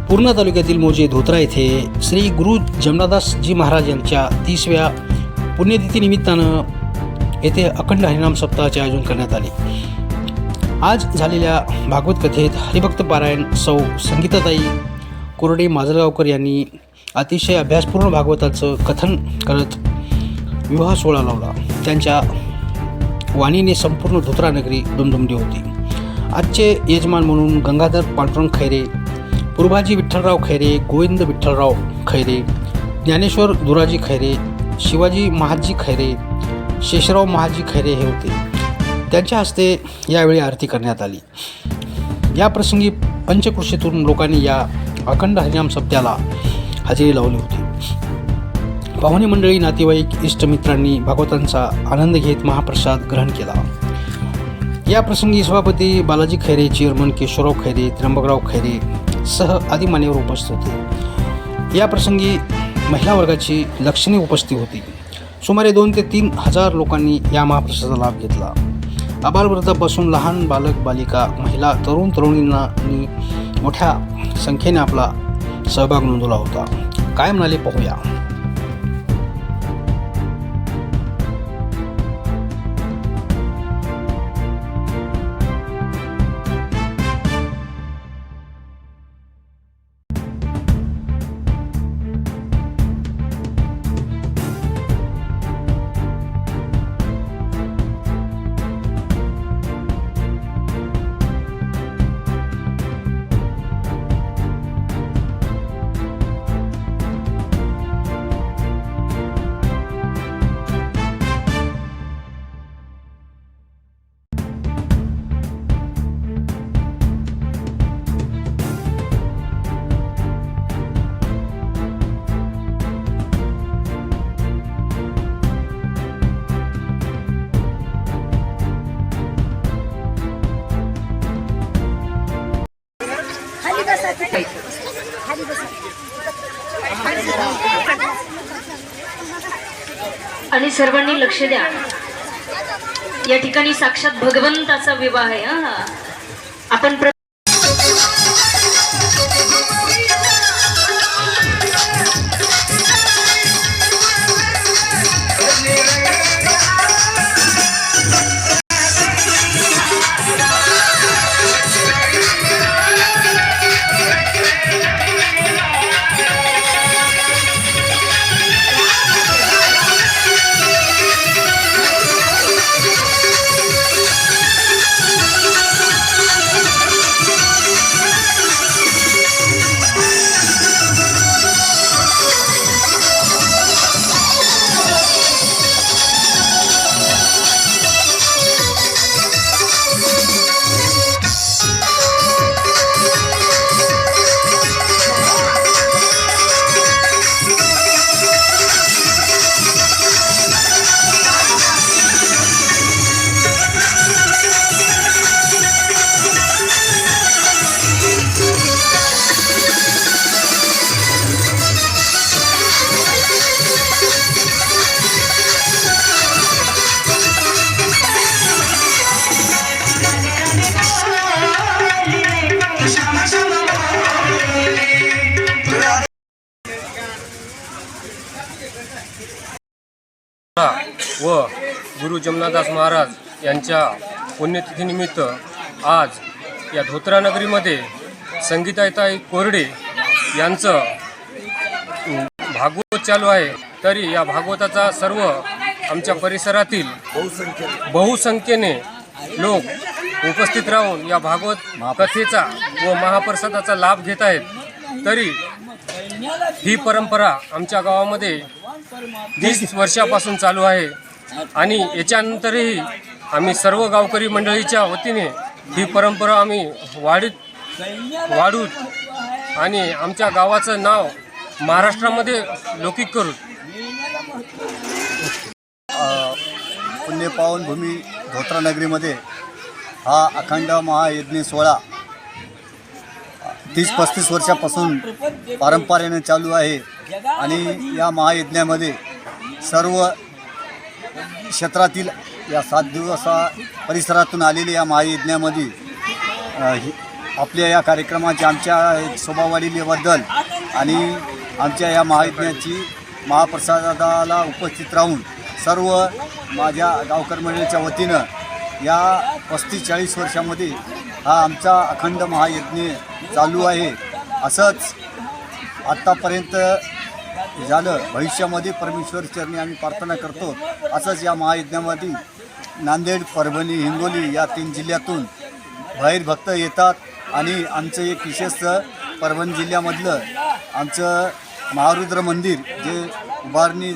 पूर्णा तालुक्यातील मोजे धोत्रा येथे श्री गुरु जमनादासजी महाराज यांच्या 30व्या पुण्यतिथीनिमित्तानं येथे अखंड हरिनाम सप्ताहाचे आयोजन करण्यात आले। आज झालेल्या भागवत कथेत हरिभक्त पारायण सौ संगीताताई कोरडे माजलगावकर यांनी अतिशय अभ्यासपूर्ण भागवताचं कथन करत विवाह सोहळा लावला। त्यांच्या वाणीने संपूर्ण धोत्रा नगरी दुमदुमली होती। आजचे यजमान म्हणून गंगाधर पांडुरंग खैरे, पुरभाजी विठ्ठलराव खैरे, गोविंद विठ्ठलराव खैरे, ज्ञानेश्वर दुराजी खैरे, शिवाजी महाजी खैरे, शेषराव महाजी खैरे हे होते। त्यांच्या हस्ते यावेळी आरती करण्यात आली। या प्रसंगी पंचकृषीतून लोकांनी या अखंड हरिनाम सप्त्याला हजेरी लावली होती। पाहुणे मंडळी, नातेवाईक, इष्टमित्रांनी भागवतांचा आनंद घेत महाप्रसाद ग्रहण केला। या प्रसंगी सभापती बालाजी खैरे, चेअरमन केशवराव खैरे, त्र्यंबकराव खैरे सह आदी मान्यवर उपस्थित होते। या प्रसंगी महिला वर्गाची लक्षणीय उपस्थिती होती। सुमारे 2 ते 3 हजार लोकांनी या महाप्रसादाचा लाभ घेतला। आबालवृद्धापासून लहान बालक बालिका, महिला, तरुण तरुणींनी मोठ्या संख्येने आपला सहभाग नोंदवला होता। काय म्हणाले पाहूया। आणि सर्वांनी लक्ष द्या, या ठिकाणी साक्षात भगवंताचा विवाह आहे। आपण व गुरु जमनादास महाराज यांच्या पुण्यतिथीनिमित्त आज या धोत्रा नगरीमध्ये संगीताताई कोरडे यांचं भागवत चालू आहे। तरी या भागवताचा सर्व आमच्या परिसरातील बहुसंख्येने लोक उपस्थित राहून या भागवत कथेचा व महाप्रसादाचा लाभ घेत आहेत। तरी ही परंपरा आमच्या गावामध्ये 30 वर्षापासून चालू आहे आणि याच्यानंतरही आम्ही सर्व गावकरी मंडळीच्या वतीने ही परंपरा आम्ही वाढू आणि आमच्या गावाचं नाव महाराष्ट्रामध्ये लौकिक करू। पुण्यपावन भूमी धोत्रा नगरीमध्ये हा अखंड महायज्ञ सोहळा 30-35 वर्षापासून पारंपरेने चालू आहे आणि या महायज्ञामध्ये सर्व क्षेत्रातील या 7 दिवसा परिसरातून आलेल्या या महायज्ञामध्ये आपल्या या कार्यक्रमाची आमच्या शोभावाढीबद्दल आणि आमच्या या महायज्ञाची महाप्रसादाला उपस्थित राहून सर्व माझ्या गावकर मंडळीच्या वतीनं या 35-40 वर्षामध्ये हा आमचा अखंड महायज्ञ चालू आहे. असंच आत्तापर्यंत झालं, भविष्यामध्ये परमेश्वर चरणी आम्ही प्रार्थना करतो. असंच या महायज्ञामध्ये नांदेड, परभणी, हिंगोली या 3 जिल्ह्यातून बाहेर भक्त येतात आणि आमचं एक विशेष परभणी जिल्ह्यामधलं आमचं महारुद्र मंदिर जे उभारणी